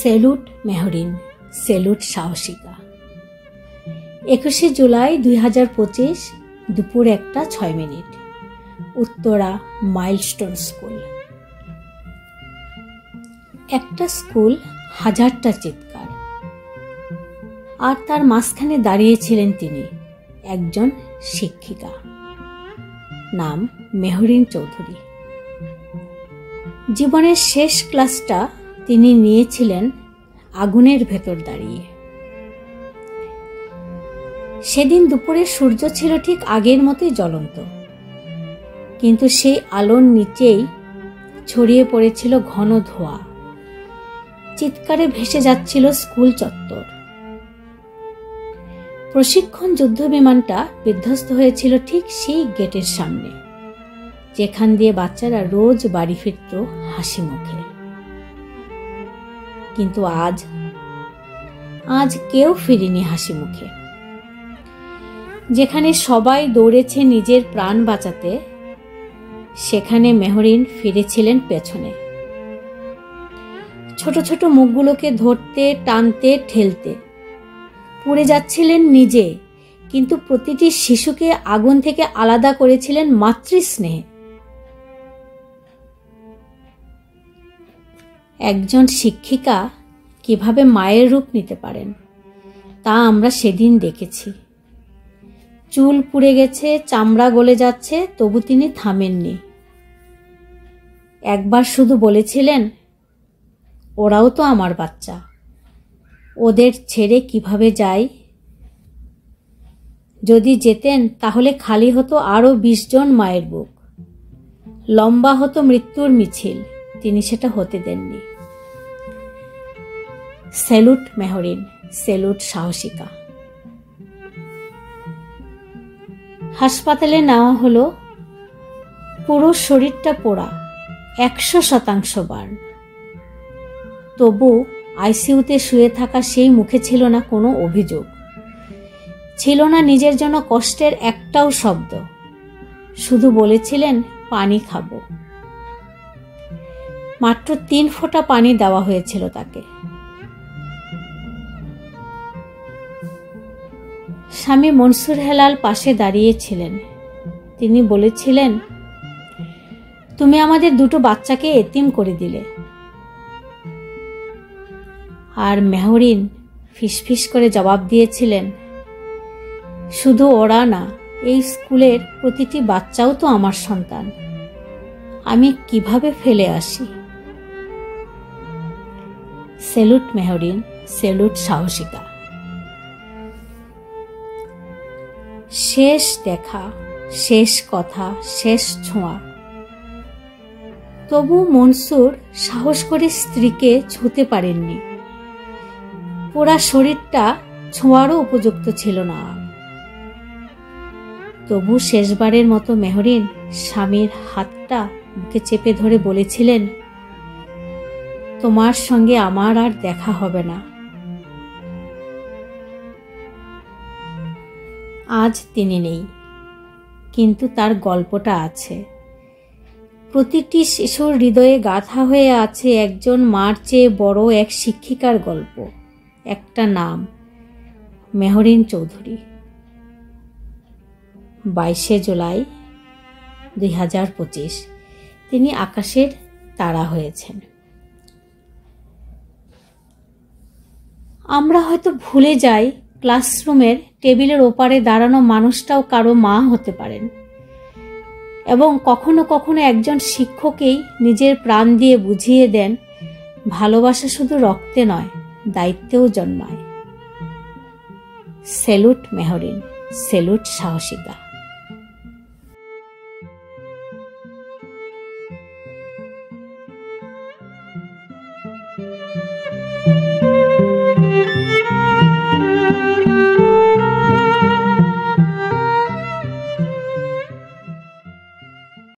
Salute Mehrin, salute সাহসিকা। 21শে জুলাই 2025 দুপুর 1:06। Uttara milestone school. একটা স্কুল, হাজারটা চিৎকার, আর তার মাঝখানে দাঁড়িয়েছিলেন তিনি, একজন শিক্ষিকা, নাম মেহরিন চৌধুরী। জীবনের শেষ ক্লাসটা তিনি নিয়েছিলেন আগুনের ভেতর দাঁড়িয়ে। সেদিন দুপুরে সূর্য ছিল ঠিক আগের মতোই জ্বলন্ত, কিন্তু সেই আলোর নিচেই ছড়িয়ে পড়েছিল ঘন ধোঁয়া। চিৎকারে ভেসে যাচ্ছিল স্কুল চত্বর। প্রশিক্ষণ যুদ্ধ বিমানটা বিধ্বস্ত হয়েছিল ঠিক সেই গেটের সামনে, যেখান দিয়ে বাচ্চারা রোজ বাড়ি ফিরত হাসি মুখে। কিন্তু আজ কেউ ফিরেনি হাসি মুখে। যেখানে সবাই দৌড়েছে নিজের প্রাণ বাঁচাতে, সেখানে মেহরিন ফিরেছিলেন পেছনে। ছোট ছোট মুখগুলোকে ধরতে, টানতে, ঠেলতে। পুড়ে যাচ্ছিলেন নিজে, কিন্তু প্রতিটি শিশুকে আগুন থেকে আলাদা করেছিলেন মাতৃস্নেহে। একজন শিক্ষিকা কিভাবে মায়ের রূপ নিতে পারেন, তা আমরা সেদিন দেখেছি। চুল পুড়ে গেছে, চামড়া গলে যাচ্ছে, তবু তিনি থামেননি। একবার শুধু বলেছিলেন, ওরাও তো আমার বাচ্চা, ওদের ছেড়ে কিভাবে যাই? যদি যেতেন তাহলে খালি হতো আরো 20 জন মায়ের বুক, লম্বা হতো মৃত্যুর মিছিল। তিনি সেটা হতে দেননি। সেলুট মেহরিন, সেলুট সাহসিকা। হাসপাতালে নেওয়া হলো। পুরো শরীরটা পোড়া, 100% বার্ন। তবু আইসিইউতে শুয়ে থাকা সেই মুখে ছিল না কোনো অভিযোগ, ছিল না নিজের জন্য কষ্টের একটাও শব্দ। শুধু বলেছিলেন, পানি খাবো। মাত্র 3 ফোঁটা পানি দেওয়া হয়েছিল তাকে। স্বামী মনসুর হেলাল পাশে দাঁড়িয়েছিলেন। তিনি বলেছিলেন, তুমি আমাদের 2 বাচ্চাকে এতিম করে দিলে। আর মেহরিন ফিসফিস করে জবাব দিয়েছিলেন, শুধু ওরা না, এই স্কুলের প্রতিটি বাচ্চাও তো আমার সন্তান। আমি কিভাবে ফেলে আসি? সেলুট মেহরিন, সেলুট সাহসিকা। শেষ দেখা, শেষ কথা, শেষ ছোঁয়া। তবু মনসুর সাহস করে স্ত্রীকে ছুঁতে পারেননি। পুরা শরীরটা ছোঁয়ারও উপযুক্ত ছিল না। তবু শেষবারের মতো মেহরিন স্বামীর হাতটা বুকে চেপে ধরে বলেছিলেন, তোমার সঙ্গে আমার আর দেখা হবে না। আজ তিনি নেই, কিন্তু তার গল্পটা আছে। প্রতিটি শিশুর হৃদয়ে গাঁথা হয়ে আছে একজন মার চেয়ে বড় এক শিক্ষিকার গল্প, একটা নাম, মেহরিন চৌধুরী। 22শে জুলাই 2025 তিনি আকাশের তারা হয়েছেন। আমরা হয়তো ভুলে যাই, ক্লাসরুমের টেবিলের ওপারে দাঁড়ানো মানুষটাও কারো মা হতে পারেন, এবং কখনো কখনো একজন শিক্ষকই নিজের প্রাণ দিয়ে বুঝিয়ে দেন, ভালোবাসা শুধু রক্তে নয়, দায়িত্বেও জন্মায়। Salute Mehrin, salute সাহসিকা।